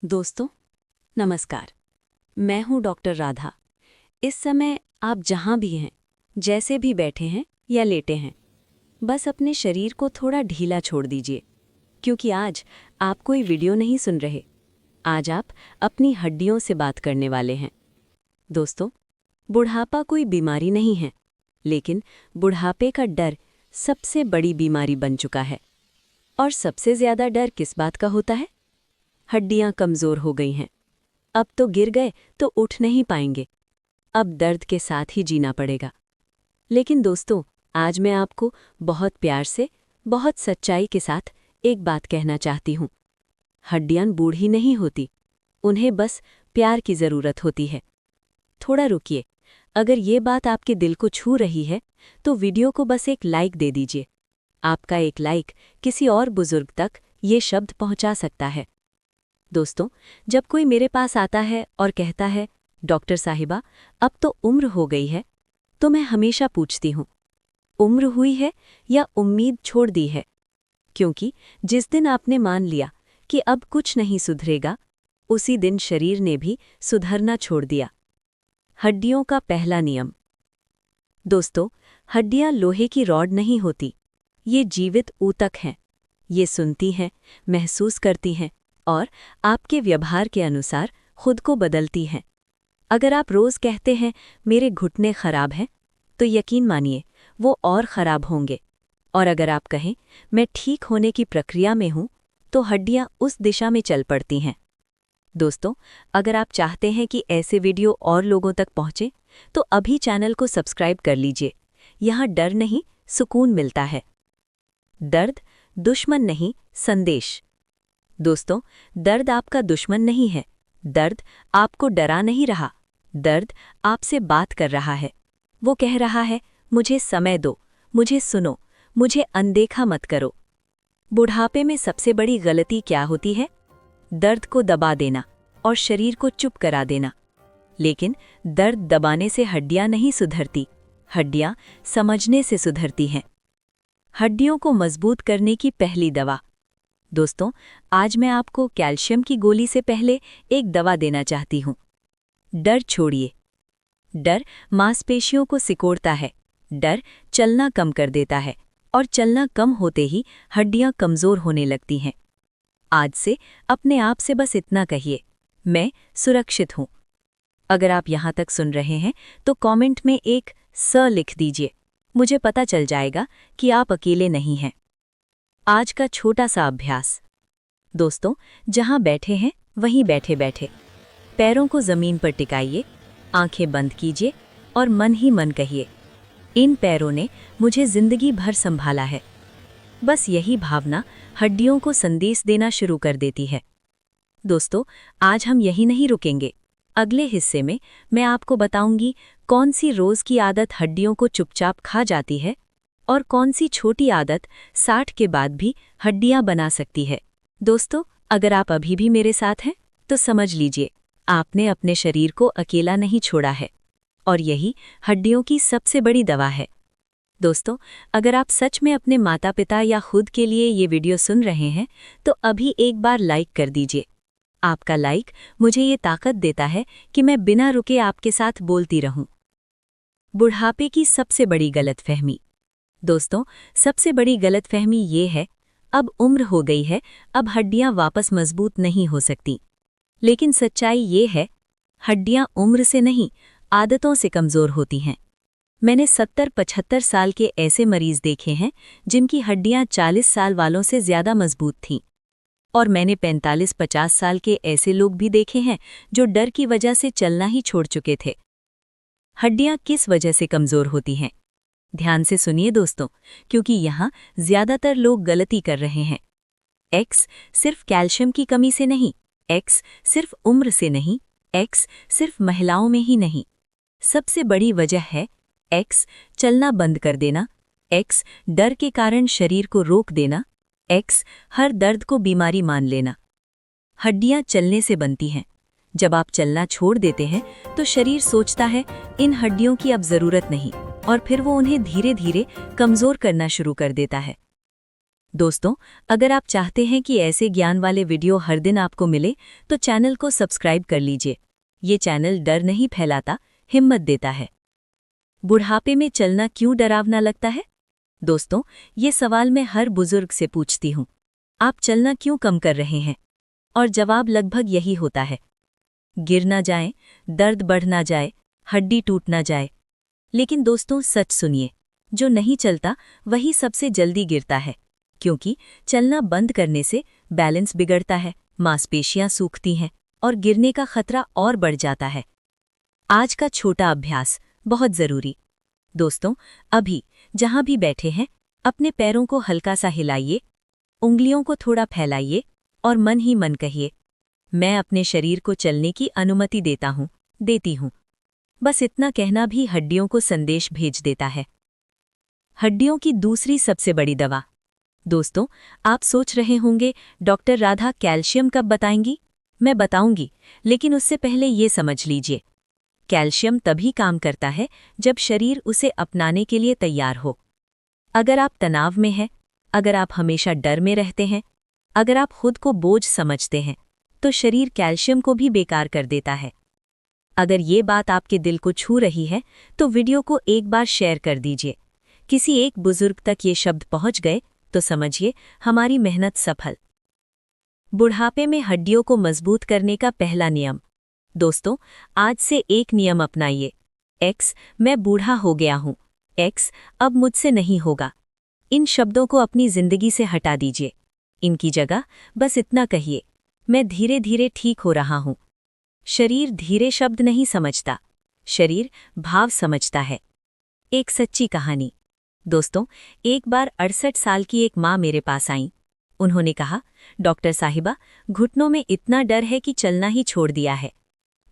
दोस्तों नमस्कार। मैं हूं डॉक्टर राधा। इस समय आप जहां भी हैं, जैसे भी बैठे हैं या लेटे हैं, बस अपने शरीर को थोड़ा ढीला छोड़ दीजिए, क्योंकि आज आप कोई वीडियो नहीं सुन रहे। आज आप अपनी हड्डियों से बात करने वाले हैं। दोस्तों, बुढ़ापा कोई बीमारी नहीं है, लेकिन बुढ़ापे का डर सबसे बड़ी बीमारी बन चुका है। और सबसे ज्यादा डर किस बात का होता है? हड्डियां कमजोर हो गई हैं। अब तो गिर गए तो उठ नहीं पाएंगे। अब दर्द के साथ ही जीना पड़ेगा। लेकिन दोस्तों, आज मैं आपको बहुत प्यार से, बहुत सच्चाई के साथ एक बात कहना चाहती हूँ। हड्डियां बूढ़ी नहीं होती, उन्हें बस प्यार की ज़रूरत होती है। थोड़ा रुकिए। अगर ये बात आपके दिल को छू रही है तो वीडियो को बस एक लाइक दे दीजिए। आपका एक लाइक किसी और बुजुर्ग तक ये शब्द पहुंचा सकता है। दोस्तों, जब कोई मेरे पास आता है और कहता है, डॉक्टर साहिबा अब तो उम्र हो गई है, तो मैं हमेशा पूछती हूँ, उम्र हुई है या उम्मीद छोड़ दी है? क्योंकि जिस दिन आपने मान लिया कि अब कुछ नहीं सुधरेगा, उसी दिन शरीर ने भी सुधरना छोड़ दिया। हड्डियों का पहला नियम। दोस्तों, हड्डियां लोहे की रॉड नहीं होती, ये जीवित ऊतक हैं। ये सुनती हैं, महसूस करती हैं और आपके व्यवहार के अनुसार खुद को बदलती हैं। अगर आप रोज कहते हैं मेरे घुटने खराब हैं, तो यकीन मानिए वो और खराब होंगे। और अगर आप कहें मैं ठीक होने की प्रक्रिया में हूं, तो हड्डियां उस दिशा में चल पड़ती हैं। दोस्तों, अगर आप चाहते हैं कि ऐसे वीडियो और लोगों तक पहुंचे, तो अभी चैनल को सब्सक्राइब कर लीजिए। यहाँ डर नहीं, सुकून मिलता है। दर्द दुश्मन नहीं, संदेश। दोस्तों, दर्द आपका दुश्मन नहीं है। दर्द आपको डरा नहीं रहा। दर्द आपसे बात कर रहा है। वो कह रहा है, मुझे समय दो, मुझे सुनो, मुझे अनदेखा मत करो। बुढ़ापे में सबसे बड़ी गलती क्या होती है? दर्द को दबा देना और शरीर को चुप करा देना। लेकिन दर्द दबाने से हड्डियां नहीं सुधरती, हड्डियां समझने से सुधरती हैं। हड्डियों को मजबूत करने की पहली दवा। दोस्तों, आज मैं आपको कैल्शियम की गोली से पहले एक दवा देना चाहती हूँ। डर छोड़िए। डर मांसपेशियों को सिकोड़ता है। डर चलना कम कर देता है और चलना कम होते ही हड्डियां कमजोर होने लगती हैं। आज से अपने आप से बस इतना कहिए, मैं सुरक्षित हूँ। अगर आप यहाँ तक सुन रहे हैं तो कमेंट में एक स लिख दीजिए। मुझे पता चल जाएगा कि आप अकेले नहीं हैं। आज का छोटा सा अभ्यास। दोस्तों, जहां बैठे हैं वहीं बैठे बैठे पैरों को जमीन पर टिकाइए, आंखें बंद कीजिए और मन ही मन कहिए, इन पैरों ने मुझे जिंदगी भर संभाला है। बस यही भावना हड्डियों को संदेश देना शुरू कर देती है। दोस्तों, आज हम यही नहीं रुकेंगे। अगले हिस्से में मैं आपको बताऊंगी कौन सी रोज की आदत हड्डियों को चुपचाप खा जाती है और कौन सी छोटी आदत 60 के बाद भी हड्डियां बना सकती है। दोस्तों, अगर आप अभी भी मेरे साथ हैं तो समझ लीजिए, आपने अपने शरीर को अकेला नहीं छोड़ा है और यही हड्डियों की सबसे बड़ी दवा है। दोस्तों, अगर आप सच में अपने माता पिता या खुद के लिए ये वीडियो सुन रहे हैं तो अभी एक बार लाइक कर दीजिए। आपका लाइक मुझे ये ताकत देता है कि मैं बिना रुके आपके साथ बोलती रहूं। बुढ़ापे की सबसे बड़ी गलतफहमी। दोस्तों, सबसे बड़ी गलतफहमी ये है, अब उम्र हो गई है, अब हड्डियां वापस मजबूत नहीं हो सकती। लेकिन सच्चाई ये है, हड्डियां उम्र से नहीं, आदतों से कमजोर होती हैं। मैंने 70-75 साल के ऐसे मरीज देखे हैं जिनकी हड्डियां 40 साल वालों से ज्यादा मजबूत थीं। और मैंने 45-50 साल के ऐसे लोग भी देखे हैं जो डर की वजह से चलना ही छोड़ चुके थे। हड्डियां किस वजह से कमजोर होती हैं? ध्यान से सुनिए दोस्तों, क्योंकि यहाँ ज्यादातर लोग गलती कर रहे हैं। एक्स सिर्फ कैल्शियम की कमी से नहीं, एक्स सिर्फ उम्र से नहीं, एक्स सिर्फ महिलाओं में ही नहीं। सबसे बड़ी वजह है एक्स चलना बंद कर देना, एक्स डर के कारण शरीर को रोक देना, एक्स हर दर्द को बीमारी मान लेना। हड्डियां चलने से बनती हैं। जब आप चलना छोड़ देते हैं तो शरीर सोचता है इन हड्डियों की अब जरूरत नहीं, और फिर वो उन्हें धीरे धीरे कमजोर करना शुरू कर देता है। दोस्तों, अगर आप चाहते हैं कि ऐसे ज्ञान वाले वीडियो हर दिन आपको मिले, तो चैनल को सब्सक्राइब कर लीजिए। ये चैनल डर नहीं फैलाता, हिम्मत देता है। बुढ़ापे में चलना क्यों डरावना लगता है? दोस्तों, ये सवाल मैं हर बुजुर्ग से पूछती हूँ। आप चलना क्यों कम कर रहे हैं? और जवाब लगभग यही होता है। गिर ना जाए, दर्द बढ़ ना जाए, हड्डी टूट ना जाए। लेकिन दोस्तों, सच सुनिए, जो नहीं चलता वही सबसे जल्दी गिरता है, क्योंकि चलना बंद करने से बैलेंस बिगड़ता है, मांसपेशियां सूखती हैं और गिरने का खतरा और बढ़ जाता है। आज का छोटा अभ्यास बहुत जरूरी। दोस्तों, अभी जहां भी बैठे हैं, अपने पैरों को हल्का सा हिलाइए, उंगलियों को थोड़ा फैलाइए और मन ही मन कहिए, मैं अपने शरीर को चलने की अनुमति देती हूं। बस इतना कहना भी हड्डियों को संदेश भेज देता है। हड्डियों की दूसरी सबसे बड़ी दवा। दोस्तों, आप सोच रहे होंगे, डॉक्टर राधा कैल्शियम कब बताएंगी? मैं बताऊंगी, लेकिन उससे पहले ये समझ लीजिए, कैल्शियम तभी काम करता है जब शरीर उसे अपनाने के लिए तैयार हो। अगर आप तनाव में हैं, अगर आप हमेशा डर में रहते हैं, अगर आप खुद को बोझ समझते हैं, तो शरीर कैल्शियम को भी बेकार कर देता है। अगर ये बात आपके दिल को छू रही है, तो वीडियो को एक बार शेयर कर दीजिए। किसी एक बुजुर्ग तक ये शब्द पहुंच गए तो समझिए हमारी मेहनत सफल। बुढ़ापे में हड्डियों को मजबूत करने का पहला नियम। दोस्तों, आज से एक नियम अपनाइए। एक्स, मैं बूढ़ा हो गया हूं। एक्स, अब मुझसे नहीं होगा। इन शब्दों को अपनी जिंदगी से हटा दीजिए। इनकी जगह बस इतना कहिए, मैं धीरे धीरे ठीक हो रहा हूं। शरीर धीरे शब्द नहीं समझता, शरीर भाव समझता है। एक सच्ची कहानी। दोस्तों, एक बार 68 साल की एक माँ मेरे पास आईं। उन्होंने कहा, डॉक्टर साहिबा, घुटनों में इतना डर है कि चलना ही छोड़ दिया है।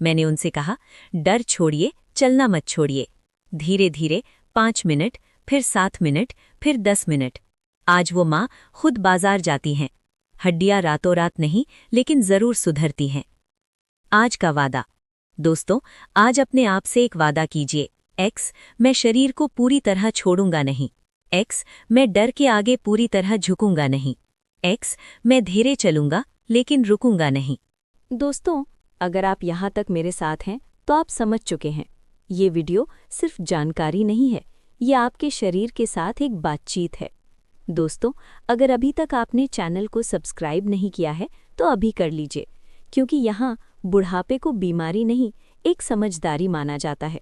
मैंने उनसे कहा, डर छोड़िए, चलना मत छोड़िए। धीरे धीरे 5 मिनट, फिर 7 मिनट, फिर 10 मिनट। आज वो माँ खुद बाजार जाती हैं। हड्डियां रातों रात नहीं, लेकिन जरूर सुधरती हैं। आज का वादा। दोस्तों, आज अपने आप से एक वादा कीजिए। एक्स, मैं शरीर को पूरी तरह छोड़ूंगा नहीं। एक्स, मैं डर के आगे पूरी तरह झुकूंगा नहीं। एक्स, मैं धीरे चलूंगा, लेकिन रुकूंगा नहीं। दोस्तों, अगर आप यहाँ तक मेरे साथ हैं, तो आप समझ चुके हैं, ये वीडियो सिर्फ जानकारी नहीं है, ये आपके शरीर के साथ एक बातचीत है। दोस्तों, अगर अभी तक आपने चैनल को सब्सक्राइब नहीं किया है, तो अभी कर लीजिए, क्योंकि यहाँ बुढ़ापे को बीमारी नहीं, एक समझदारी माना जाता है।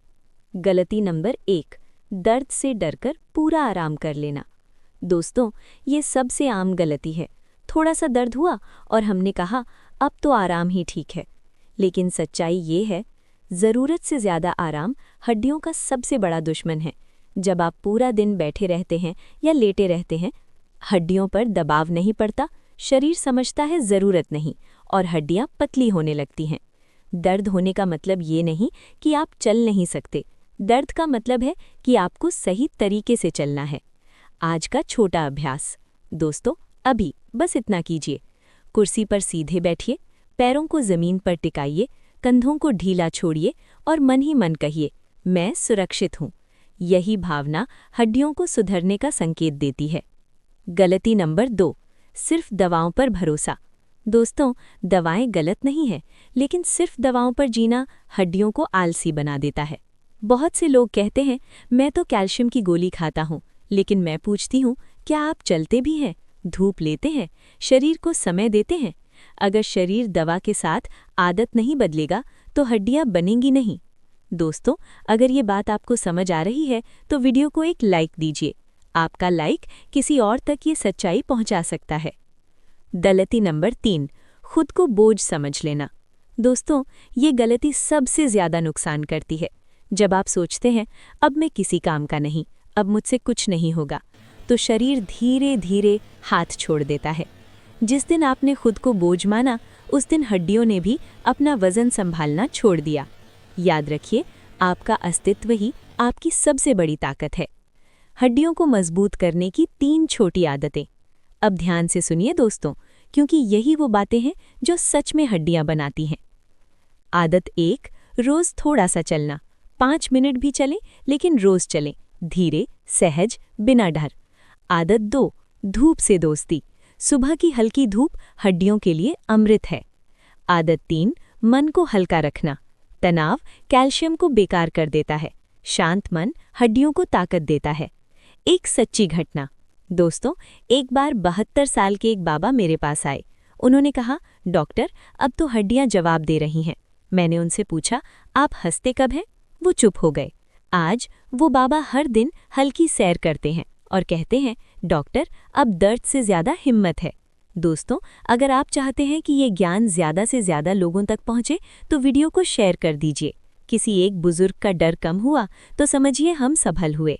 गलती नंबर 1, दर्द से डरकर पूरा आराम कर लेना। दोस्तों, ये सबसे आम गलती है। थोड़ा सा दर्द हुआ और हमने कहा, अब तो आराम ही ठीक है। लेकिन सच्चाई ये है, ज़रूरत से ज़्यादा आराम हड्डियों का सबसे बड़ा दुश्मन है। जब आप पूरा दिन बैठे रहते हैं या लेटे रहते हैं, हड्डियों पर दबाव नहीं पड़ता, शरीर समझता है ज़रूरत नहीं, और हड्डियां पतली होने लगती हैं। दर्द होने का मतलब ये नहीं कि आप चल नहीं सकते। दर्द का मतलब है कि आपको सही तरीके से चलना है। आज का छोटा अभ्यास। दोस्तों, अभी बस इतना कीजिए। कुर्सी पर सीधे बैठिए, पैरों को ज़मीन पर टिकाइए, कंधों को ढीला छोड़िए और मन ही मन कहिए, मैं सुरक्षित हूँ। यही भावना हड्डियों को सुधरने का संकेत देती है। गलती नंबर 2, सिर्फ दवाओं पर भरोसा। दोस्तों, दवाएं गलत नहीं है, लेकिन सिर्फ दवाओं पर जीना हड्डियों को आलसी बना देता है। बहुत से लोग कहते हैं, मैं तो कैल्शियम की गोली खाता हूँ, लेकिन मैं पूछती हूँ, क्या आप चलते भी हैं, धूप लेते हैं, शरीर को समय देते हैं? अगर शरीर दवा के साथ आदत नहीं बदलेगा, तो हड्डियाँ बनेंगी नहीं। दोस्तों, अगर ये बात आपको समझ आ रही है, तो वीडियो को एक लाइक दीजिए। आपका लाइक किसी और तक ये सच्चाई पहुंचा सकता है। गलती नंबर 3, खुद को बोझ समझ लेना। दोस्तों, ये गलती सबसे ज़्यादा नुकसान करती है। जब आप सोचते हैं, अब मैं किसी काम का नहीं, अब मुझसे कुछ नहीं होगा, तो शरीर धीरे धीरे हाथ छोड़ देता है। जिस दिन आपने खुद को बोझ माना, उस दिन हड्डियों ने भी अपना वजन संभालना छोड़ दिया। याद रखिए, आपका अस्तित्व ही आपकी सबसे बड़ी ताकत है। हड्डियों को मजबूत करने की 3 छोटी आदतें। अब ध्यान से सुनिए दोस्तों, क्योंकि यही वो बातें हैं जो सच में हड्डियां बनाती हैं। आदत 1, रोज थोड़ा सा चलना। 5 मिनट भी चलें, लेकिन रोज चलें, धीरे, सहज, बिना डर। आदत 2, धूप से दोस्ती। सुबह की हल्की धूप हड्डियों के लिए अमृत है। आदत 3, मन को हल्का रखना। तनाव कैल्शियम को बेकार कर देता है। शांत मन हड्डियों को ताकत देता है। एक सच्ची घटना। दोस्तों, एक बार 72 साल के एक बाबा मेरे पास आए। उन्होंने कहा, डॉक्टर, अब तो हड्डियां जवाब दे रही हैं। मैंने उनसे पूछा, आप हंसते कब हैं? वो चुप हो गए। आज वो बाबा हर दिन हल्की सैर करते हैं और कहते हैं, डॉक्टर, अब दर्द से ज़्यादा हिम्मत है। दोस्तों, अगर आप चाहते हैं कि ये ज्ञान ज़्यादा से ज़्यादा लोगों तक पहुँचे तो वीडियो को शेयर कर दीजिए। किसी एक बुजुर्ग का डर कम हुआ तो समझिए हम सफल हुए।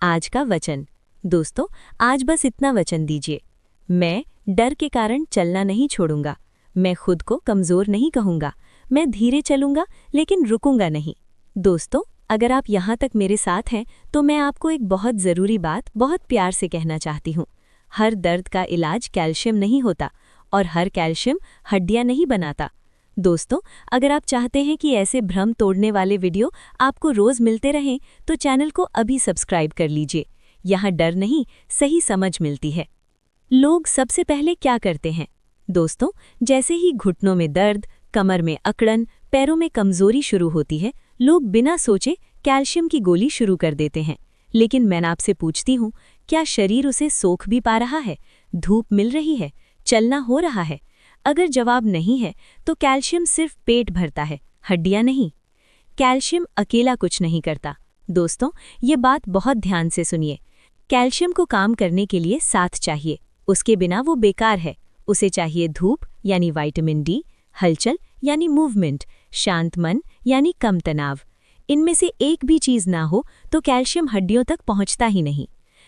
आज का वचन। दोस्तों, आज बस इतना वचन दीजिए, मैं डर के कारण चलना नहीं छोड़ूंगा। मैं खुद को कमज़ोर नहीं कहूँगा। मैं धीरे चलूंगा लेकिन रुकूंगा नहीं। दोस्तों, अगर आप यहाँ तक मेरे साथ हैं तो मैं आपको एक बहुत ज़रूरी बात बहुत प्यार से कहना चाहती हूँ। हर दर्द का इलाज कैल्शियम नहीं होता और हर कैल्शियम हड्डियाँ नहीं बनाता। दोस्तों, अगर आप चाहते हैं कि ऐसे भ्रम तोड़ने वाले वीडियो आपको रोज़ मिलते रहें तो चैनल को अभी सब्सक्राइब कर लीजिए। यहाँ डर नहीं, सही समझ मिलती है। लोग सबसे पहले क्या करते हैं? दोस्तों, जैसे ही घुटनों में दर्द, कमर में अकड़न, पैरों में कमज़ोरी शुरू होती है, लोग बिना सोचे कैल्शियम की गोली शुरू कर देते हैं। लेकिन मैं आपसे पूछती हूँ, क्या शरीर उसे सोख भी पा रहा है? धूप मिल रही है? चलना हो रहा है? अगर जवाब नहीं है तो कैल्शियम सिर्फ पेट भरता है, हड्डियां नहीं। कैल्शियम अकेला कुछ नहीं करता। दोस्तों, ये बात बहुत ध्यान से सुनिए। कैल्शियम को काम करने के लिए साथ चाहिए, उसके बिना वो बेकार है। उसे चाहिए धूप यानी विटामिन डी, हलचल यानी मूवमेंट, शांत मन यानी कम तनाव। इनमें से एक भी चीज़ ना हो तो कैल्शियम हड्डियों तक पहुंचता ही नहीं।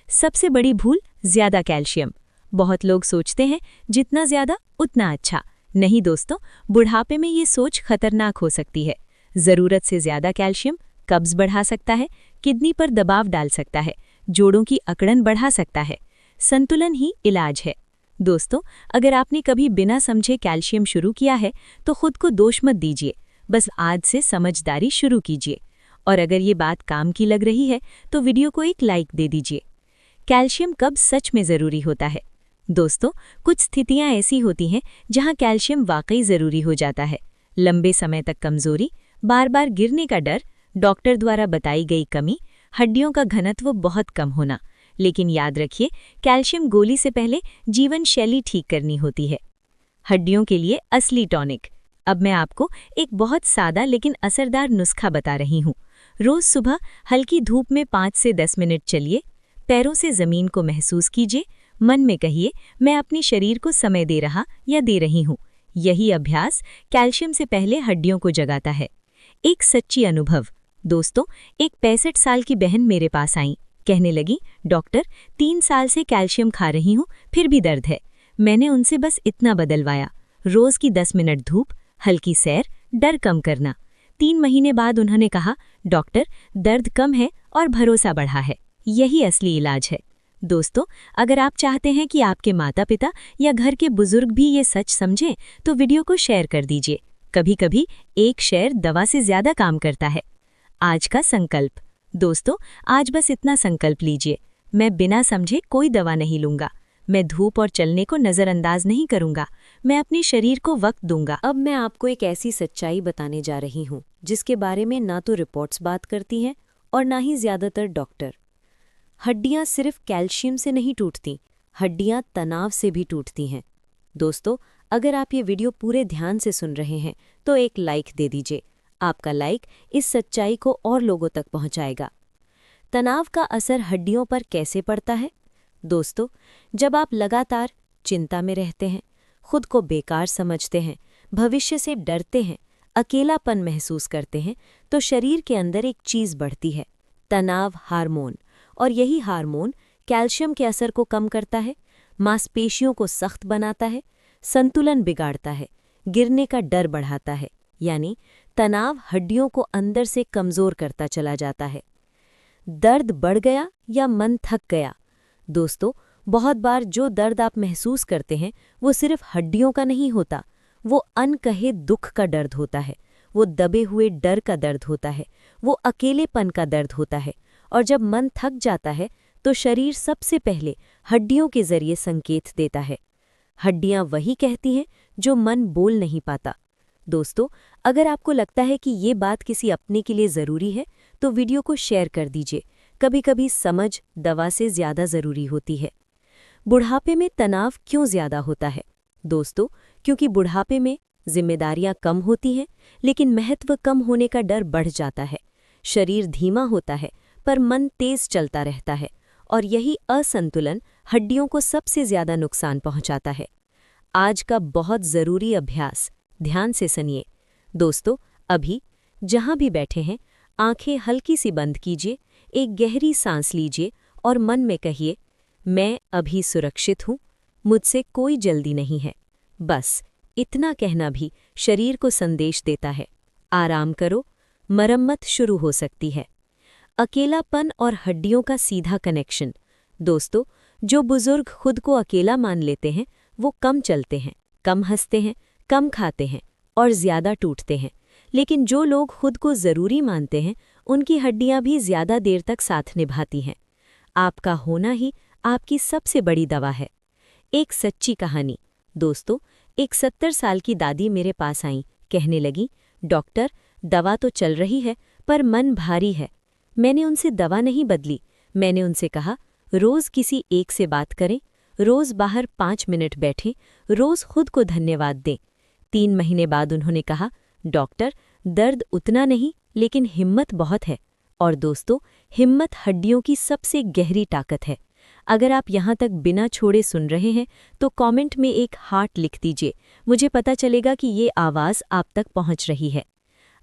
सबसे बड़ी भूल, ज़्यादा कैल्शियम। बहुत लोग सोचते हैं जितना ज़्यादा उतना अच्छा। नहीं दोस्तों, बुढ़ापे में ये सोच खतरनाक हो सकती है। ज़रूरत से ज़्यादा कैल्शियम कब्ज़ बढ़ा सकता है, किडनी पर दबाव डाल सकता है, जोड़ों की अकड़न बढ़ा सकता है। संतुलन ही इलाज है। दोस्तों, अगर आपने कभी बिना समझे कैल्शियम शुरू किया है तो खुद को दोष मत दीजिए, बस आज से समझदारी शुरू कीजिए। और अगर ये बात काम की लग रही है तो वीडियो को एक लाइक दे दीजिए। कैल्शियम कब सच में ज़रूरी होता है? दोस्तों, कुछ स्थितियां ऐसी होती हैं जहां कैल्शियम वाकई ज़रूरी हो जाता है। लंबे समय तक कमज़ोरी, बार बार गिरने का डर, डॉक्टर द्वारा बताई गई कमी, हड्डियों का घनत्व बहुत कम होना। लेकिन याद रखिए, कैल्शियम गोली से पहले जीवन शैली ठीक करनी होती है। हड्डियों के लिए असली टॉनिक। अब मैं आपको एक बहुत सादा लेकिन असरदार नुस्खा बता रही हूँ। रोज़ सुबह हल्की धूप में 5 से 10 मिनट चलिए। पैरों से ज़मीन को महसूस कीजिए। मन में कहिए, मैं अपनी शरीर को समय दे रहा या दे रही हूँ। यही अभ्यास कैल्शियम से पहले हड्डियों को जगाता है। एक सच्ची अनुभव। दोस्तों, एक 65 साल की बहन मेरे पास आई। कहने लगी, डॉक्टर, 3 साल से कैल्शियम खा रही हूँ, फिर भी दर्द है। मैंने उनसे बस इतना बदलवाया, रोज़ की 10 मिनट धूप, हल्की सैर, डर कम करना। 3 महीने बाद उन्होंने कहा, डॉक्टर, दर्द कम है और भरोसा बढ़ा है। यही असली इलाज है। दोस्तों, अगर आप चाहते हैं कि आपके माता पिता या घर के बुजुर्ग भी ये सच समझें तो वीडियो को शेयर कर दीजिए। कभी कभी एक शेयर दवा से ज़्यादा काम करता है। आज का संकल्प। दोस्तों, आज बस इतना संकल्प लीजिए, मैं बिना समझे कोई दवा नहीं लूंगा। मैं धूप और चलने को नज़रअंदाज नहीं करूंगा। मैं अपने शरीर को वक्त दूंगा। अब मैं आपको एक ऐसी सच्चाई बताने जा रही हूँ जिसके बारे में ना तो रिपोर्ट्स बात करती हैं और ना ही ज़्यादातर डॉक्टर। हड्डियाँ सिर्फ कैल्शियम से नहीं टूटती, हड्डियाँ तनाव से भी टूटती हैं। दोस्तों, अगर आप ये वीडियो पूरे ध्यान से सुन रहे हैं तो एक लाइक दे दीजिए। आपका लाइक इस सच्चाई को और लोगों तक पहुंचाएगा। तनाव का असर हड्डियों पर कैसे पड़ता है? दोस्तों, जब आप लगातार चिंता में रहते हैं, खुद को बेकार समझते हैं, भविष्य से डरते हैं, अकेलापन महसूस करते हैं, तो शरीर के अंदर एक चीज़ बढ़ती है, तनाव हार्मोन। और यही हार्मोन कैल्शियम के असर को कम करता है, मांसपेशियों को सख्त बनाता है, संतुलन बिगाड़ता है, गिरने का डर बढ़ाता है। यानी तनाव हड्डियों को अंदर से कमज़ोर करता चला जाता है। दर्द बढ़ गया या मन थक गया? दोस्तों, बहुत बार जो दर्द आप महसूस करते हैं वो सिर्फ हड्डियों का नहीं होता, वो अनकहे दुख का दर्द होता है, वो दबे हुए डर का दर्द होता है, वो अकेलेपन का दर्द होता है। और जब मन थक जाता है तो शरीर सबसे पहले हड्डियों के जरिए संकेत देता है। हड्डियां वही कहती हैं जो मन बोल नहीं पाता। दोस्तों, अगर आपको लगता है कि ये बात किसी अपने के लिए ज़रूरी है तो वीडियो को शेयर कर दीजिए। कभी-कभी समझ दवा से ज़्यादा ज़रूरी होती है। बुढ़ापे में तनाव क्यों ज़्यादा होता है? दोस्तों, क्योंकि बुढ़ापे में जिम्मेदारियां कम होती हैं, लेकिन महत्व कम होने का डर बढ़ जाता है। शरीर धीमा होता है पर मन तेज चलता रहता है, और यही असंतुलन हड्डियों को सबसे ज़्यादा नुकसान पहुंचाता है। आज का बहुत ज़रूरी अभ्यास, ध्यान से सुनिए। दोस्तों, अभी जहां भी बैठे हैं, आंखें हल्की सी बंद कीजिए, एक गहरी सांस लीजिए और मन में कहिए, मैं अभी सुरक्षित हूँ, मुझसे कोई जल्दी नहीं है। बस इतना कहना भी शरीर को संदेश देता है, आराम करो, मरम्मत शुरू हो सकती है। अकेलापन और हड्डियों का सीधा कनेक्शन। दोस्तों, जो बुजुर्ग खुद को अकेला मान लेते हैं वो कम चलते हैं, कम हंसते हैं, कम खाते हैं और ज़्यादा टूटते हैं। लेकिन जो लोग खुद को ज़रूरी मानते हैं उनकी हड्डियां भी ज़्यादा देर तक साथ निभाती हैं। आपका होना ही आपकी सबसे बड़ी दवा है। एक सच्ची कहानी। दोस्तों, एक 70 साल की दादी मेरे पास आई, कहने लगी, डॉक्टर, दवा तो चल रही है पर मन भारी है। मैंने उनसे दवा नहीं बदली, मैंने उनसे कहा, रोज़ किसी एक से बात करें, रोज़ बाहर 5 मिनट बैठें, रोज़ खुद को धन्यवाद दें। 3 महीने बाद उन्होंने कहा, डॉक्टर, दर्द उतना नहीं लेकिन हिम्मत बहुत है। और दोस्तों, हिम्मत हड्डियों की सबसे गहरी ताकत है। अगर आप यहाँ तक बिना छोड़े सुन रहे हैं तो कमेंट में एक हार्ट लिख दीजिए, मुझे पता चलेगा कि ये आवाज़ आप तक पहुँच रही है।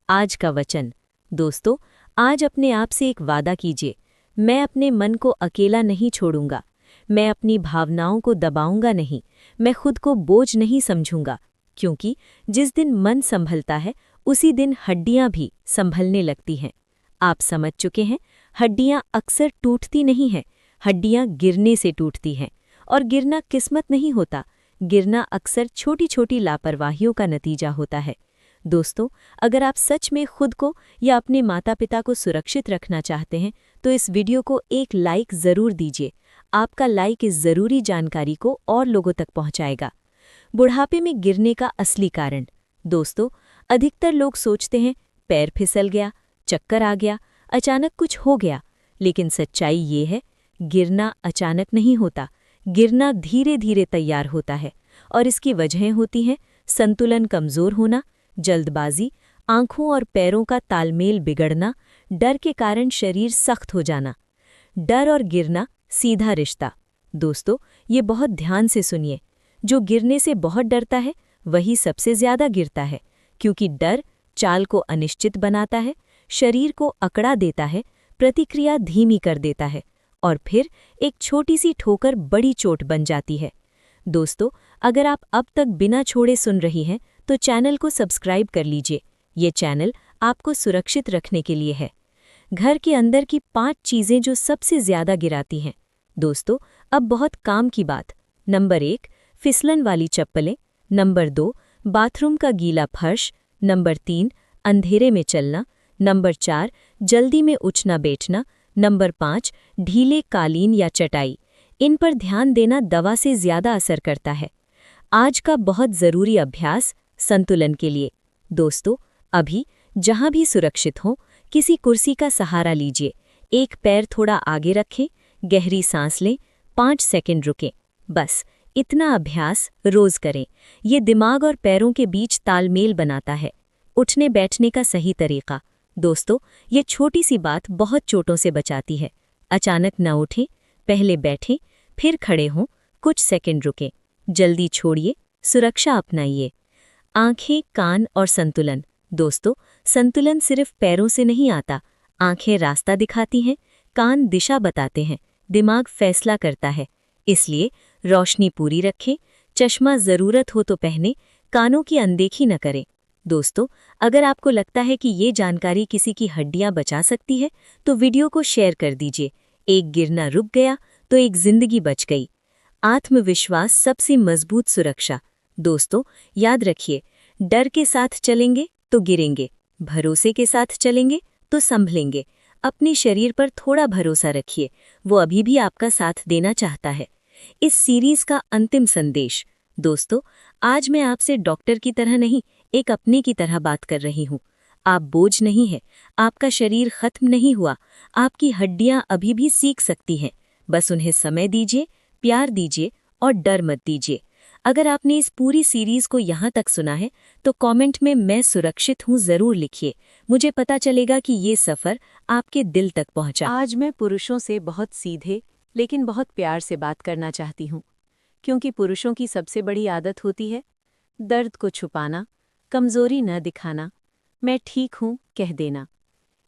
आज का वचन। दोस्तों, आज अपने आप से एक वादा कीजिए, मैं अपने मन को अकेला नहीं छोड़ूंगा, मैं अपनी भावनाओं को दबाऊंगा नहीं, मैं खुद को बोझ नहीं समझूंगा, क्योंकि जिस दिन मन संभलता है उसी दिन हड्डियां भी संभलने लगती हैं। आप समझ चुके हैं, हड्डियां अक्सर टूटती नहीं हैं, हड्डियां गिरने से टूटती हैं। और गिरना किस्मत नहीं होता, गिरना अक्सर छोटी छोटी लापरवाहियों का नतीजा होता है। दोस्तों, अगर आप सच में खुद को या अपने माता पिता को सुरक्षित रखना चाहते हैं तो इस वीडियो को एक लाइक ज़रूर दीजिए। आपका लाइक इस ज़रूरी जानकारी को और लोगों तक पहुंचाएगा। बुढ़ापे में गिरने का असली कारण। दोस्तों, अधिकतर लोग सोचते हैं पैर फिसल गया, चक्कर आ गया, अचानक कुछ हो गया। लेकिन सच्चाई ये है, गिरना अचानक नहीं होता, गिरना धीरे धीरे तैयार होता है। और इसकी वजहें होती हैं संतुलन कमज़ोर होना, जल्दबाजी, आंखों और पैरों का तालमेल बिगड़ना, डर के कारण शरीर सख्त हो जाना। डर और गिरना सीधा रिश्ता। दोस्तों, ये बहुत ध्यान से सुनिए, जो गिरने से बहुत डरता है वही सबसे ज़्यादा गिरता है, क्योंकि डर चाल को अनिश्चित बनाता है, शरीर को अकड़ा देता है, प्रतिक्रिया धीमी कर देता है और फिर एक छोटी सी ठोकर बड़ी चोट बन जाती है। दोस्तों, अगर आप अब तक बिना छोड़े सुन रही हैं तो चैनल को सब्सक्राइब कर लीजिए। ये चैनल आपको सुरक्षित रखने के लिए है। घर के अंदर की 5 चीज़ें जो सबसे ज़्यादा गिराती हैं। दोस्तों, अब बहुत काम की बात। नंबर 1, फिसलन वाली चप्पलें। नंबर 2, बाथरूम का गीला फर्श। नंबर 3, अंधेरे में चलना। नंबर 4, जल्दी में उठना बैठना। नंबर 5, ढीले कालीन या चटाई। इन पर ध्यान देना दवा से ज़्यादा असर करता है। आज का बहुत ज़रूरी अभ्यास संतुलन के लिए। दोस्तों, अभी जहाँ भी सुरक्षित हो, किसी कुर्सी का सहारा लीजिए, एक पैर थोड़ा आगे रखें, गहरी सांस लें, 5 सेकंड रुकें। बस इतना अभ्यास रोज़ करें। ये दिमाग और पैरों के बीच तालमेल बनाता है। उठने बैठने का सही तरीका। दोस्तों, ये छोटी सी बात बहुत चोटों से बचाती है। अचानक न उठें, पहले बैठें, फिर खड़े हों, कुछ सेकंड रुकें, जल्दी छोड़िए, सुरक्षा अपनाइए। आंखें, कान और संतुलन। दोस्तों, संतुलन सिर्फ पैरों से नहीं आता। आंखें रास्ता दिखाती हैं, कान दिशा बताते हैं, दिमाग फैसला करता है। इसलिए रोशनी पूरी रखें, चश्मा ज़रूरत हो तो पहने, कानों की अनदेखी न करें। दोस्तों, अगर आपको लगता है कि ये जानकारी किसी की हड्डियां बचा सकती है तो वीडियो को शेयर कर दीजिए। एक गिरना रुक गया तो एक जिंदगी बच गई। आत्मविश्वास सबसे मजबूत सुरक्षा। दोस्तों, याद रखिए, डर के साथ चलेंगे तो गिरेंगे, भरोसे के साथ चलेंगे तो संभलेंगे। अपने शरीर पर थोड़ा भरोसा रखिए, वो अभी भी आपका साथ देना चाहता है। इस सीरीज का अंतिम संदेश। दोस्तों, आज मैं आपसे डॉक्टर की तरह नहीं, एक अपने की तरह बात कर रही हूँ। आप बोझ नहीं है, आपका शरीर खत्म नहीं हुआ, आपकी हड्डियां अभी भी सीख सकती हैं। बस उन्हें समय दीजिए, प्यार दीजिए और डर मत दीजिए। अगर आपने इस पूरी सीरीज को यहाँ तक सुना है तो कमेंट में मैं सुरक्षित हूँ ज़रूर लिखिए। मुझे पता चलेगा कि ये सफ़र आपके दिल तक पहुँचा। आज मैं पुरुषों से बहुत सीधे लेकिन बहुत प्यार से बात करना चाहती हूँ, क्योंकि पुरुषों की सबसे बड़ी आदत होती है दर्द को छुपाना, कमजोरी न दिखाना, मैं ठीक हूँ कह देना।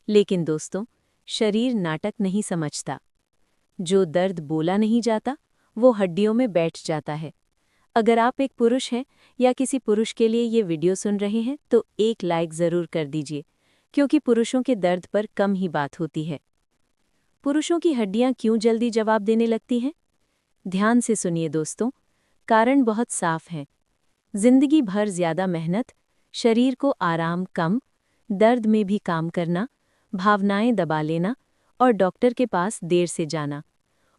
लेकिन दोस्तों, शरीर नाटक नहीं समझता। जो दर्द बोला नहीं जाता वो हड्डियों में बैठ जाता है। अगर आप एक पुरुष हैं या किसी पुरुष के लिए ये वीडियो सुन रहे हैं तो एक लाइक ज़रूर कर दीजिए, क्योंकि पुरुषों के दर्द पर कम ही बात होती है। पुरुषों की हड्डियां क्यों जल्दी जवाब देने लगती हैं? ध्यान से सुनिए दोस्तों, कारण बहुत साफ है। जिंदगी भर ज्यादा मेहनत, शरीर को आराम कम, दर्द में भी काम करना, भावनाएं दबा लेना और डॉक्टर के पास देर से जाना।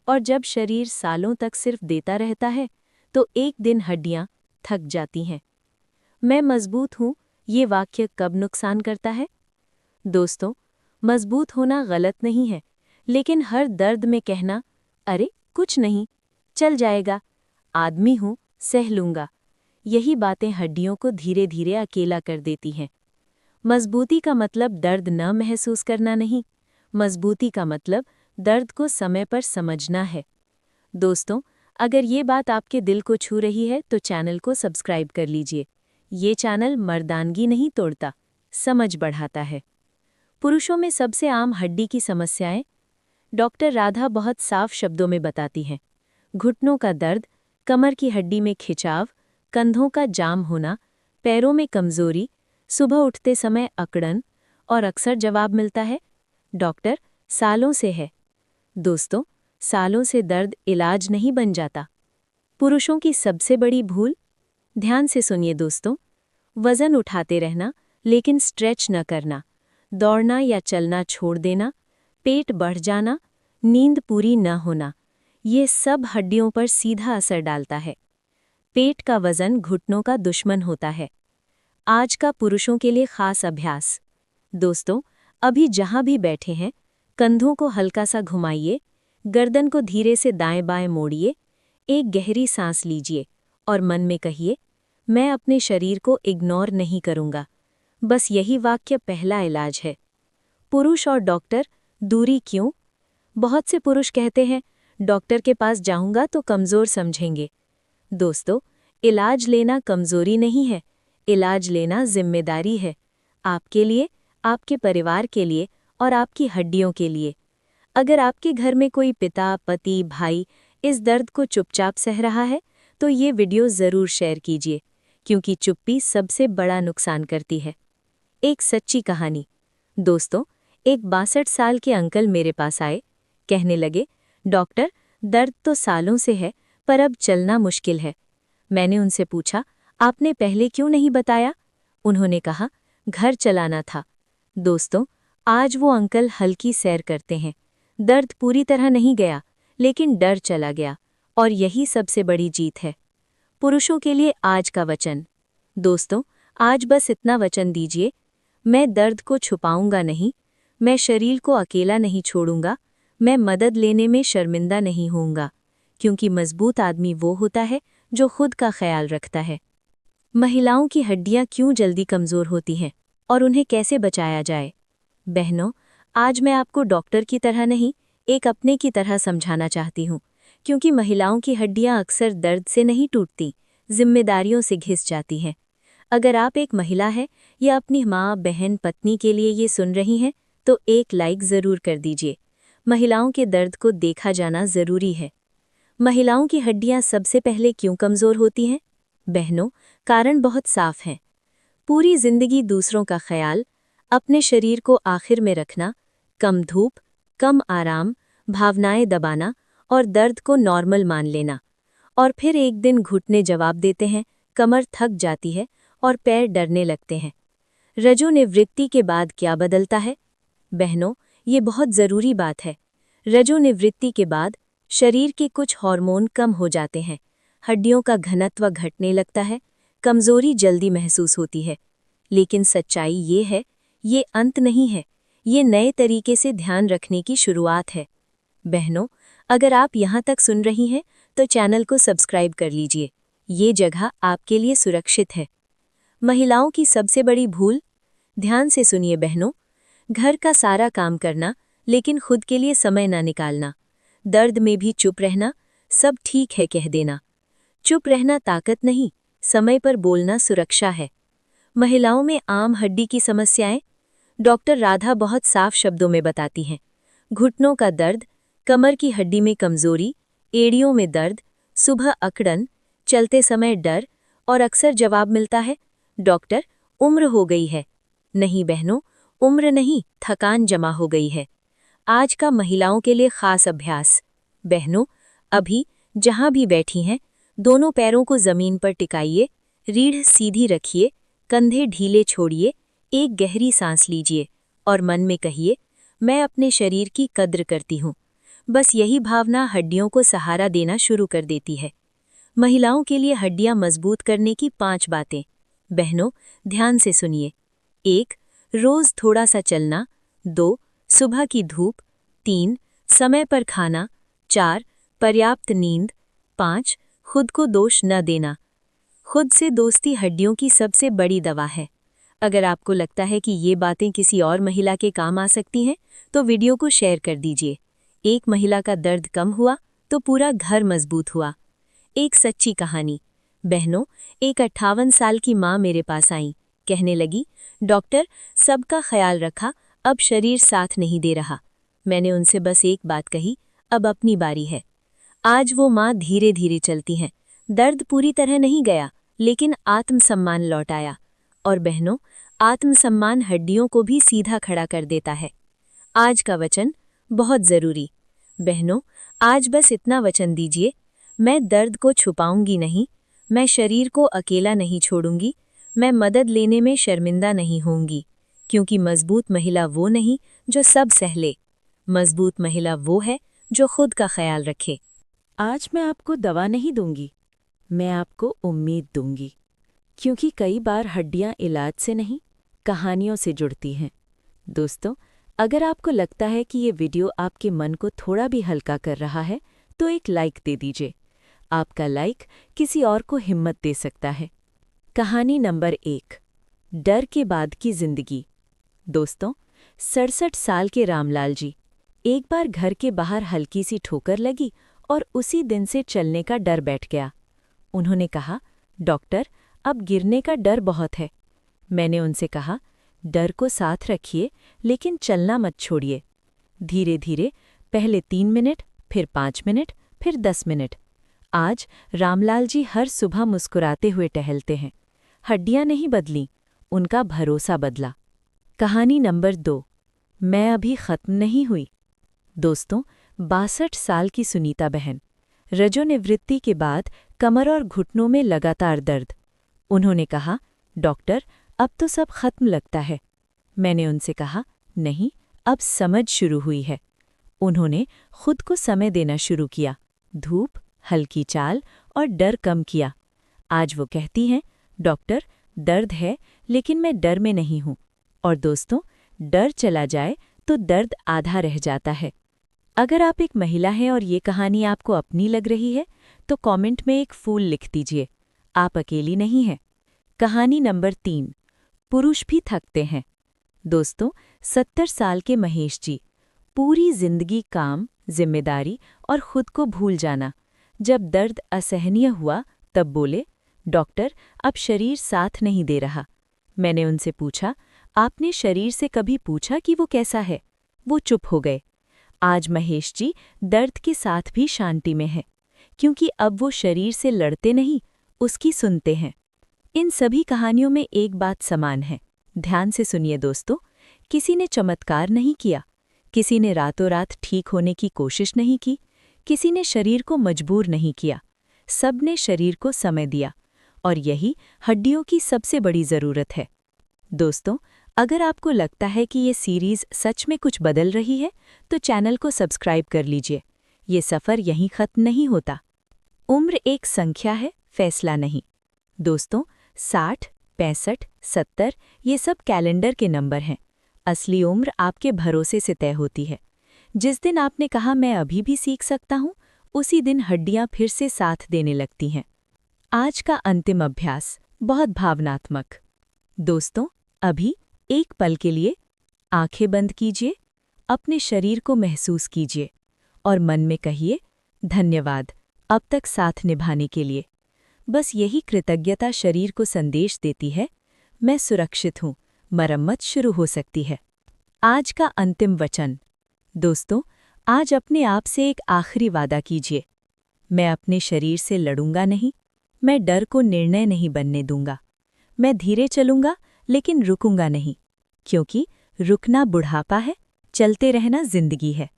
और जब शरीर सालों तक सिर्फ देता रहता है तो एक दिन हड्डियां थक जाती हैं। मैं मजबूत हूं, ये वाक्य कब नुकसान करता है? दोस्तों, मजबूत होना गलत नहीं है, लेकिन हर दर्द में कहना अरे कुछ नहीं, चल जाएगा, आदमी हूं, सह लूंगा, यही बातें हड्डियों को धीरे धीरे अकेला कर देती हैं। मजबूती का मतलब दर्द न महसूस करना नहीं, मजबूती का मतलब दर्द को समय पर समझना है। दोस्तों, अगर ये बात आपके दिल को छू रही है तो चैनल को सब्सक्राइब कर लीजिए। ये चैनल मर्दानगी नहीं तोड़ता, समझ बढ़ाता है। पुरुषों में सबसे आम हड्डी की समस्याएं डॉक्टर राधा बहुत साफ शब्दों में बताती हैं। घुटनों का दर्द, कमर की हड्डी में खिंचाव, कंधों का जाम होना, पैरों में कमजोरी, सुबह उठते समय अकड़न, और अक्सर जवाब मिलता है डॉक्टर सालों से है। दोस्तों, सालों से दर्द इलाज नहीं बन जाता। पुरुषों की सबसे बड़ी भूल, ध्यान से सुनिए दोस्तों, वजन उठाते रहना लेकिन स्ट्रेच न करना, दौड़ना या चलना छोड़ देना, पेट बढ़ जाना, नींद पूरी न होना, ये सब हड्डियों पर सीधा असर डालता है। पेट का वजन घुटनों का दुश्मन होता है। आज का पुरुषों के लिए खास अभ्यास। दोस्तों, अभी जहां भी बैठे हैं, कंधों को हल्का सा घुमाइए, गर्दन को धीरे से दाएं बाएं मोड़िए, एक गहरी सांस लीजिए और मन में कहिए मैं अपने शरीर को इग्नोर नहीं करूंगा। बस यही वाक्य पहला इलाज है। पुरुष और डॉक्टर दूरी क्यों? बहुत से पुरुष कहते हैं डॉक्टर के पास जाऊंगा तो कमजोर समझेंगे। दोस्तों, इलाज लेना कमजोरी नहीं है, इलाज लेना जिम्मेदारी है, आपके लिए, आपके परिवार के लिए और आपकी हड्डियों के लिए। अगर आपके घर में कोई पिता, पति, भाई इस दर्द को चुपचाप सह रहा है तो ये वीडियो ज़रूर शेयर कीजिए, क्योंकि चुप्पी सबसे बड़ा नुकसान करती है। एक सच्ची कहानी। दोस्तों, एक 62 साल के अंकल मेरे पास आए, कहने लगे डॉक्टर, दर्द तो सालों से है पर अब चलना मुश्किल है। मैंने उनसे पूछा आपने पहले क्यों नहीं बताया? उन्होंने कहा घर चलाना था। दोस्तों, आज वो अंकल हल्की सैर करते हैं। दर्द पूरी तरह नहीं गया, लेकिन डर चला गया, और यही सबसे बड़ी जीत है। पुरुषों के लिए आज का वचन। दोस्तों, आज बस इतना वचन दीजिए, मैं दर्द को छुपाऊंगा नहीं, मैं शरीर को अकेला नहीं छोड़ूंगा, मैं मदद लेने में शर्मिंदा नहीं होऊंगा, क्योंकि मजबूत आदमी वो होता है जो खुद का ख्याल रखता है। महिलाओं की हड्डियां क्यों जल्दी कमज़ोर होती हैं और उन्हें कैसे बचाया जाए? बहनों, आज मैं आपको डॉक्टर की तरह नहीं, एक अपने की तरह समझाना चाहती हूँ, क्योंकि महिलाओं की हड्डियां अक्सर दर्द से नहीं टूटती, जिम्मेदारियों से घिस जाती हैं। अगर आप एक महिला हैं या अपनी माँ, बहन, पत्नी के लिए ये सुन रही हैं तो एक लाइक ज़रूर कर दीजिए। महिलाओं के दर्द को देखा जाना ज़रूरी है। महिलाओं की हड्डियां सबसे पहले क्यों कमज़ोर होती हैं? बहनों, कारण बहुत साफ हैं। पूरी जिंदगी दूसरों का ख्याल, अपने शरीर को आखिर में रखना, कम धूप, कम आराम, भावनाएं दबाना और दर्द को नॉर्मल मान लेना। और फिर एक दिन घुटने जवाब देते हैं, कमर थक जाती है और पैर डरने लगते हैं। रजोनिवृत्ति के बाद क्या बदलता है? बहनों, ये बहुत ज़रूरी बात है। रजोनिवृत्ति के बाद शरीर के कुछ हार्मोन कम हो जाते हैं, हड्डियों का घनत्व घटने लगता है, कमज़ोरी जल्दी महसूस होती है। लेकिन सच्चाई ये है, ये अंत नहीं है, ये नए तरीके से ध्यान रखने की शुरुआत है। बहनों, अगर आप यहाँ तक सुन रही हैं तो चैनल को सब्सक्राइब कर लीजिए। ये जगह आपके लिए सुरक्षित है। महिलाओं की सबसे बड़ी भूल, ध्यान से सुनिए बहनों, घर का सारा काम करना लेकिन खुद के लिए समय ना निकालना, दर्द में भी चुप रहना, सब ठीक है कह देना। चुप रहना ताकत नहीं, समय पर बोलना सुरक्षा है। महिलाओं में आम हड्डी की समस्याएं डॉक्टर राधा बहुत साफ शब्दों में बताती हैं। घुटनों का दर्द, कमर की हड्डी में कमजोरी, एड़ियों में दर्द, सुबह अकड़न, चलते समय डर, और अक्सर जवाब मिलता है, डॉक्टर उम्र हो गई है। नहीं बहनों, उम्र नहीं, थकान जमा हो गई है। आज का महिलाओं के लिए खास अभ्यास। बहनों, अभी जहां भी बैठी हैं, दोनों पैरों को जमीन पर टिकाइए, रीढ़ सीधी रखिए, कंधे ढीले छोड़िए, एक गहरी सांस लीजिए और मन में कहिए, मैं अपने शरीर की कद्र करती हूँ। बस यही भावना हड्डियों को सहारा देना शुरू कर देती है। महिलाओं के लिए हड्डियां मजबूत करने की 5 बातें। बहनों, ध्यान से सुनिए। 1. रोज थोड़ा सा चलना। 2. सुबह की धूप। 3. समय पर खाना। 4. पर्याप्त नींद। 5. खुद को दोष न देना। खुद से दोस्ती हड्डियों की सबसे बड़ी दवा है। अगर आपको लगता है कि ये बातें किसी और महिला के काम आ सकती हैं, तो वीडियो को शेयर कर दीजिए। एक महिला का दर्द कम हुआ तो पूरा घर मजबूत हुआ। एक सच्ची कहानी। बहनों, एक 58 साल की माँ मेरे पास आई, कहने लगी, डॉक्टर सबका ख्याल रखा, अब शरीर साथ नहीं दे रहा। मैंने उनसे बस एक बात कही, अब अपनी बारी है। आज वो माँ धीरे धीरे चलती हैं। दर्द पूरी तरह नहीं गया, लेकिन आत्मसम्मान लौट आया। और बहनों, आत्मसम्मान हड्डियों को भी सीधा खड़ा कर देता है। आज का वचन बहुत ज़रूरी। बहनों, आज बस इतना वचन दीजिए, मैं दर्द को छुपाऊंगी नहीं, मैं शरीर को अकेला नहीं छोड़ूंगी, मैं मदद लेने में शर्मिंदा नहीं होंगी, क्योंकि मजबूत महिला वो नहीं जो सब सह ले। मजबूत महिला वो है जो खुद का ख्याल रखे। आज मैं आपको दवा नहीं दूंगी, मैं आपको उम्मीद दूंगी, क्योंकि कई बार हड्डियां इलाज से नहीं, कहानियों से जुड़ती हैं। दोस्तों, अगर आपको लगता है कि ये वीडियो आपके मन को थोड़ा भी हल्का कर रहा है, तो एक लाइक दे दीजिए। आपका लाइक किसी और को हिम्मत दे सकता है। कहानी नंबर 1, डर के बाद की जिंदगी। दोस्तों, 67 साल के रामलाल जी, एक बार घर के बाहर हल्की सी ठोकर लगी और उसी दिन से चलने का डर बैठ गया। उन्होंने कहा, डॉक्टर अब गिरने का डर बहुत है। मैंने उनसे कहा, डर को साथ रखिए, लेकिन चलना मत छोड़िए। धीरे धीरे, पहले 3 मिनट, फिर 5 मिनट, फिर 10 मिनट। आज रामलाल जी हर सुबह मुस्कुराते हुए टहलते हैं। हड्डियां नहीं बदलीं, उनका भरोसा बदला। कहानी नंबर 2, मैं अभी खत्म नहीं हुई। दोस्तों, 62 साल की सुनीता बहन, रजोनिवृत्ति के बाद कमर और घुटनों में लगातार दर्द। उन्होंने कहा, डॉक्टर अब तो सब खत्म लगता है। मैंने उनसे कहा, नहीं, अब समझ शुरू हुई है। उन्होंने खुद को समय देना शुरू किया, धूप, हल्की चाल और डर कम किया। आज वो कहती हैं, डॉक्टर दर्द है लेकिन मैं डर में नहीं हूँ। और दोस्तों, डर चला जाए तो दर्द आधा रह जाता है। अगर आप एक महिला हैं और ये कहानी आपको अपनी लग रही है, तो कमेंट में एक फूल लिख दीजिए, आप अकेली नहीं हैं। कहानी नंबर 3, पुरुष भी थकते हैं। दोस्तों, 70 साल के महेश जी, पूरी जिंदगी काम, जिम्मेदारी और खुद को भूल जाना। जब दर्द असहनीय हुआ तब बोले, डॉक्टर अब शरीर साथ नहीं दे रहा। मैंने उनसे पूछा, आपने शरीर से कभी पूछा कि वो कैसा है? वो चुप हो गए। आज महेश जी दर्द के साथ भी शांति में हैं, क्योंकि अब वो शरीर से लड़ते नहीं, उसकी सुनते हैं। इन सभी कहानियों में एक बात समान है। ध्यान से सुनिए दोस्तों, किसी ने चमत्कार नहीं किया, किसी ने रातों रात ठीक होने की कोशिश नहीं की, किसी ने शरीर को मजबूर नहीं किया। सबने शरीर को समय दिया, और यही हड्डियों की सबसे बड़ी ज़रूरत है। दोस्तों, अगर आपको लगता है कि ये सीरीज़ सच में कुछ बदल रही है, तो चैनल को सब्सक्राइब कर लीजिए। ये सफ़र यहीं ख़त्म नहीं होता। उम्र एक संख्या है, फैसला नहीं। दोस्तों, 60, 65, 70 ये सब कैलेंडर के नंबर हैं। असली उम्र आपके भरोसे से तय होती है। जिस दिन आपने कहा मैं अभी भी सीख सकता हूँ, उसी दिन हड्डियाँ फिर से साथ देने लगती हैं। आज का अंतिम अभ्यास बहुत भावनात्मक। दोस्तों, अभी एक पल के लिए आंखें बंद कीजिए, अपने शरीर को महसूस कीजिए और मन में कहिए, धन्यवाद अब तक साथ निभाने के लिए। बस यही कृतज्ञता शरीर को संदेश देती है, मैं सुरक्षित हूँ, मरम्मत शुरू हो सकती है। आज का अंतिम वचन। दोस्तों, आज अपने आप से एक आखिरी वादा कीजिए। मैं अपने शरीर से लड़ूंगा नहीं, मैं डर को निर्णय नहीं बनने दूंगा। मैं धीरे चलूंगा, लेकिन रुकूंगा नहीं, क्योंकि रुकना बुढ़ापा है, चलते रहना जिंदगी है।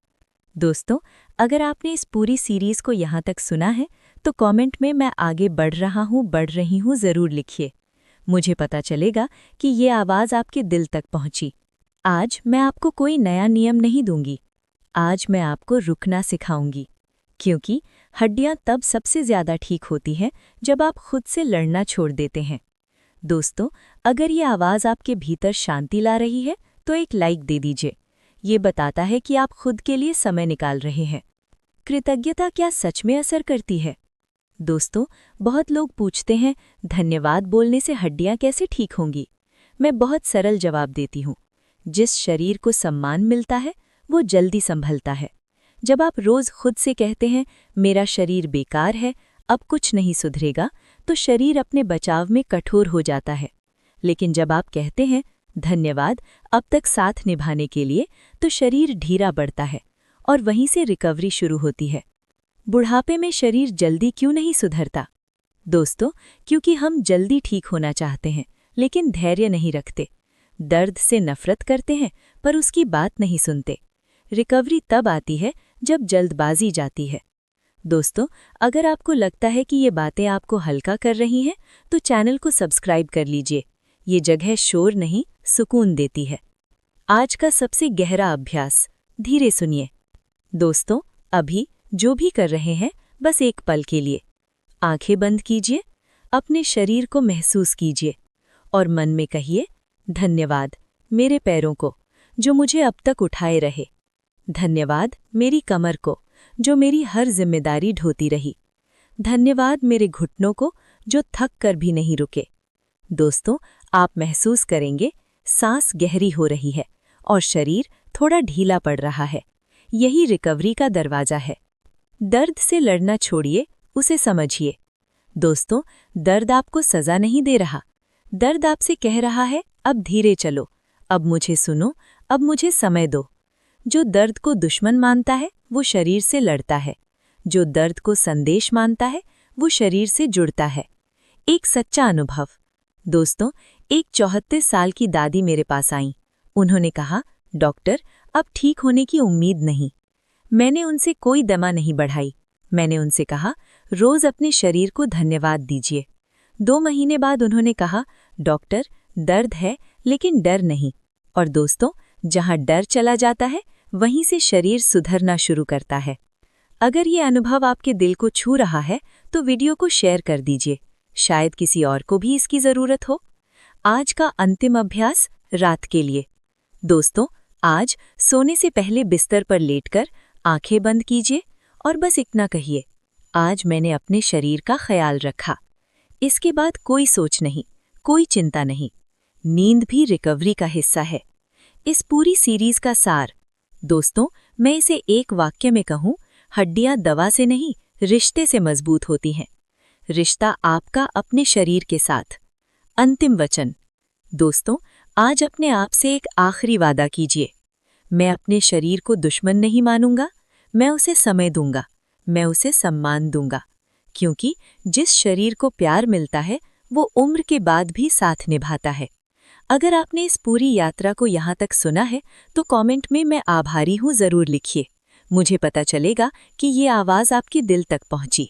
दोस्तों, अगर आपने इस पूरी सीरीज़ को यहाँ तक सुना है, तो कमेंट में मैं आगे बढ़ रहा हूँ, बढ़ रही हूँ ज़रूर लिखिए। मुझे पता चलेगा कि ये आवाज़ आपके दिल तक पहुँची। आज मैं आपको कोई नया नियम नहीं दूंगी। आज मैं आपको रुकना सिखाऊंगी, क्योंकि हड्डियाँ तब सबसे ज़्यादा ठीक होती हैं जब आप खुद से लड़ना छोड़ देते हैं। दोस्तों, अगर ये आवाज़ आपके भीतर शांति ला रही है, तो एक लाइक दे दीजिए। ये बताता है कि आप खुद के लिए समय निकाल रहे हैं। कृतज्ञता क्या सच में असर करती है? दोस्तों, बहुत लोग पूछते हैं, धन्यवाद बोलने से हड्डियाँ कैसे ठीक होंगी? मैं बहुत सरल जवाब देती हूँ। जिस शरीर को सम्मान मिलता है, वो जल्दी संभलता है। जब आप रोज़ खुद से कहते हैं, मेरा शरीर बेकार है, अब कुछ नहीं सुधरेगा, तो शरीर अपने बचाव में कठोर हो जाता है। लेकिन जब आप कहते हैं, धन्यवाद अब तक साथ निभाने के लिए, तो शरीर ढीला बढ़ता है और वहीं से रिकवरी शुरू होती है। बुढ़ापे में शरीर जल्दी क्यों नहीं सुधरता? दोस्तों, क्योंकि हम जल्दी ठीक होना चाहते हैं, लेकिन धैर्य नहीं रखते। दर्द से नफरत करते हैं, पर उसकी बात नहीं सुनते। रिकवरी तब आती है जब जल्दबाजी जाती है। दोस्तों, अगर आपको लगता है कि ये बातें आपको हल्का कर रही हैं, तो चैनल को सब्सक्राइब कर लीजिए। ये जगह शोर नहीं, सुकून देती है। आज का सबसे गहरा अभ्यास, धीरे सुनिए। दोस्तों, अभी जो भी कर रहे हैं, बस एक पल के लिए आंखें बंद कीजिए, अपने शरीर को महसूस कीजिए और मन में कहिए, धन्यवाद मेरे पैरों को, जो मुझे अब तक उठाए रहे। धन्यवाद मेरी कमर को, जो मेरी हर जिम्मेदारी ढोती रही। धन्यवाद मेरे घुटनों को, जो थक कर भी नहीं रुके। दोस्तों, आप महसूस करेंगे, सांस गहरी हो रही है और शरीर थोड़ा ढीला पड़ रहा है। यही रिकवरी का दरवाजा है। दर्द से लड़ना छोड़िए, उसे समझिए। दोस्तों, दर्द आपको सजा नहीं दे रहा। दर्द आपसे कह रहा है, अब धीरे चलो, अब मुझे सुनो, अब मुझे समय दो। जो दर्द को दुश्मन मानता है, वो शरीर से लड़ता है। जो दर्द को संदेश मानता है, वो शरीर से जुड़ता है। एक सच्चा अनुभव। दोस्तों, एक 74 साल की दादी मेरे पास आईं। उन्होंने कहा, डॉक्टर, अब ठीक होने की उम्मीद नहीं। मैंने उनसे कोई दमा नहीं बढ़ाई। मैंने उनसे कहा, रोज अपने शरीर को धन्यवाद दीजिए। 2 महीने बाद उन्होंने कहा, डॉक्टर, दर्द है लेकिन डर नहीं। और दोस्तों, जहां डर चला जाता है, वहीं से शरीर सुधरना शुरू करता है। अगर ये अनुभव आपके दिल को छू रहा है, तो वीडियो को शेयर कर दीजिए। शायद किसी और को भी इसकी ज़रूरत हो। आज का अंतिम अभ्यास, रात के लिए। दोस्तों, आज सोने से पहले बिस्तर पर लेटकर आंखें बंद कीजिए और बस इतना कहिए, आज मैंने अपने शरीर का ख्याल रखा। इसके बाद कोई सोच नहीं, कोई चिंता नहीं। नींद भी रिकवरी का हिस्सा है। इस पूरी सीरीज का सार। दोस्तों, मैं इसे एक वाक्य में कहूँ, हड्डियां दवा से नहीं, रिश्ते से मजबूत होती हैं। रिश्ता आपका अपने शरीर के साथ। अंतिम वचन। दोस्तों, आज अपने आप से एक आखिरी वादा कीजिए। मैं अपने शरीर को दुश्मन नहीं मानूंगा, मैं उसे समय दूंगा, मैं उसे सम्मान दूंगा। क्योंकि जिस शरीर को प्यार मिलता है, वो उम्र के बाद भी साथ निभाता है। अगर आपने इस पूरी यात्रा को यहाँ तक सुना है, तो कमेंट में मैं आभारी हूँ ज़रूर लिखिए। मुझे पता चलेगा कि ये आवाज़ आपके दिल तक पहुँची।